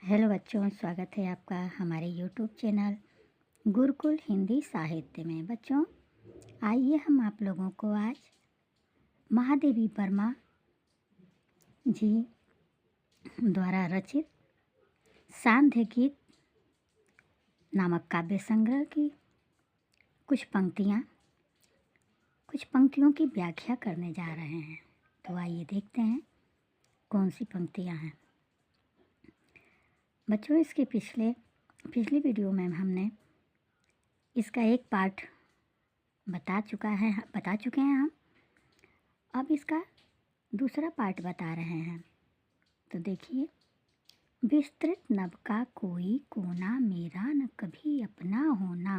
Hello बच्चों, स्वागत है आपका हमारे यूट्यूब चैनल गुरुकुल हिंदी साहित्य में। बच्चों, आइए हम आप लोगों को आज महादेवी वर्मा जी द्वारा रचित सांध्य गीत नामक काव्य संग्रह की कुछ पंक्तियों की व्याख्या करने जा रहे हैं। तो आइए देखते हैं कौन सी पंक्तियाँ हैं। बच्चों, इसके पिछली वीडियो में हमने इसका एक पार्ट बता चुके हैं हम। अब इसका दूसरा पार्ट बता रहे हैं। तो देखिए, विस्तृत नभ का कोई कोना, मेरा न कभी अपना होना।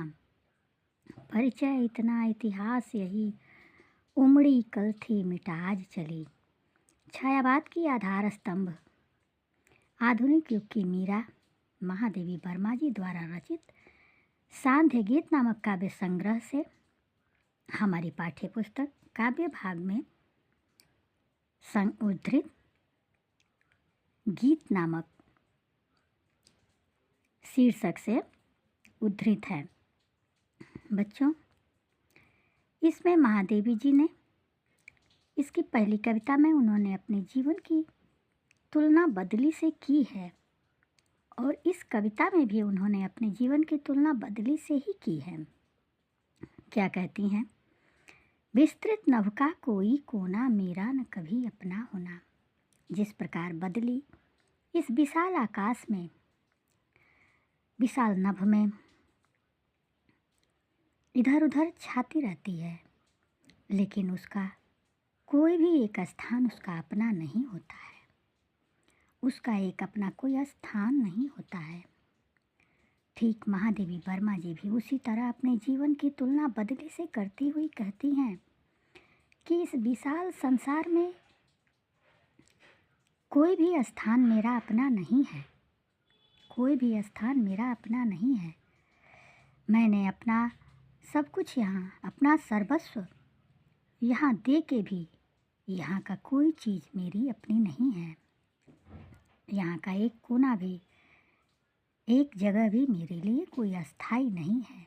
परिचय इतना इतिहास यही, उमड़ी कल थी मिटाज चली। छायावाद की आधार स्तंभ, आधुनिक युग की मीरा महादेवी वर्मा जी द्वारा रचित सांध्य गीत नामक काव्य संग्रह से हमारी पाठ्य पुस्तक काव्य भाग में उद्धृत गीत नामक शीर्षक से उद्धृत है। बच्चों, इसमें महादेवी जी ने इसकी पहली कविता में उन्होंने अपने जीवन की तुलना बदली से की है और इस कविता में भी उन्होंने अपने जीवन की तुलना बदली से ही की है। क्या कहती हैं? विस्तृत नभ का कोई कोना, मेरा न कभी अपना होना। जिस प्रकार बदली इस विशाल आकाश में, विशाल नभ में इधर उधर छाती रहती है, लेकिन उसका कोई भी एक स्थान उसका अपना नहीं होता है। उसका एक अपना कोई स्थान नहीं होता है। ठीक महादेवी वर्मा जी भी उसी तरह अपने जीवन की तुलना बदली से करती हुई कहती हैं कि इस विशाल संसार में कोई भी स्थान मेरा अपना नहीं है। कोई भी स्थान मेरा अपना नहीं है। मैंने अपना सब कुछ यहाँ, अपना सर्वस्व यहाँ दे के भी यहाँ का कोई चीज़ मेरी अपनी नहीं है। यहाँ का एक कोना भी, एक जगह भी मेरे लिए कोई अस्थाई नहीं है।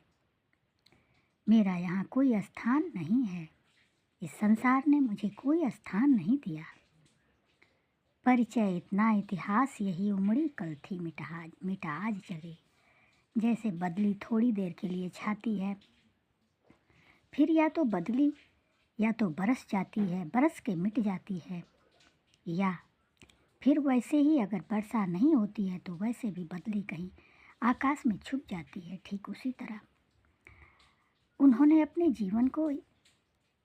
मेरा यहाँ कोई स्थान नहीं है। इस संसार ने मुझे कोई स्थान नहीं दिया। परिचय इतना इतिहास यही, उमड़ी कल थी मिटा आज चली। जैसे बदली थोड़ी देर के लिए छाती है, फिर या तो बदली या तो बरस जाती है, बरस के मिट जाती है, या फिर वैसे ही अगर वर्षा नहीं होती है तो वैसे भी बदली कहीं आकाश में छुप जाती है। ठीक उसी तरह उन्होंने अपने जीवन को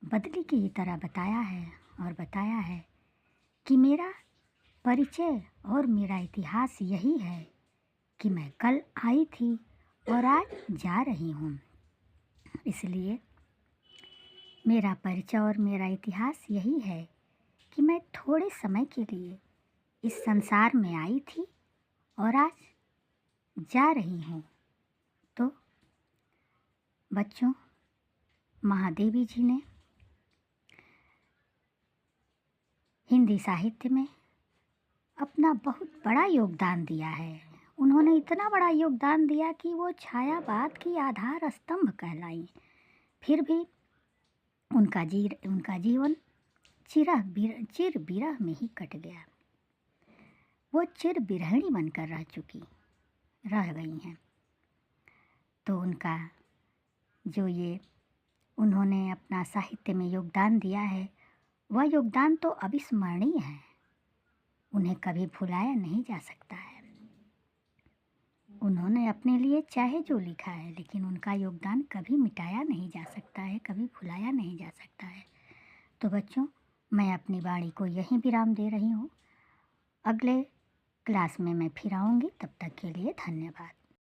बदली की तरह बताया है और बताया है कि मेरा परिचय और मेरा इतिहास यही है कि मैं कल आई थी और आज जा रही हूँ। इसलिए मेरा परिचय और मेरा इतिहास यही है कि मैं थोड़े समय के लिए इस संसार में आई थी और आज जा रही हूँ। तो बच्चों, महादेवी जी ने हिंदी साहित्य में अपना बहुत बड़ा योगदान दिया है। उन्होंने इतना बड़ा योगदान दिया कि वो छायावाद की आधार स्तंभ कहलाई। फिर भी उनका जीवन चिर विरह में ही कट गया। वो चिर विरहिणी बनकर रह गई हैं। तो उनका जो ये उन्होंने अपना साहित्य में योगदान दिया है, वह योगदान तो अविस्मरणीय है। उन्हें कभी भुलाया नहीं जा सकता है। उन्होंने अपने लिए चाहे जो लिखा है, लेकिन उनका योगदान कभी मिटाया नहीं जा सकता है, कभी भुलाया नहीं जा सकता है। तो बच्चों, मैं अपनी वाणी को यहीं विराम दे रही हूँ। अगले क्लास में मैं फिर आऊँगी। तब तक के लिए धन्यवाद।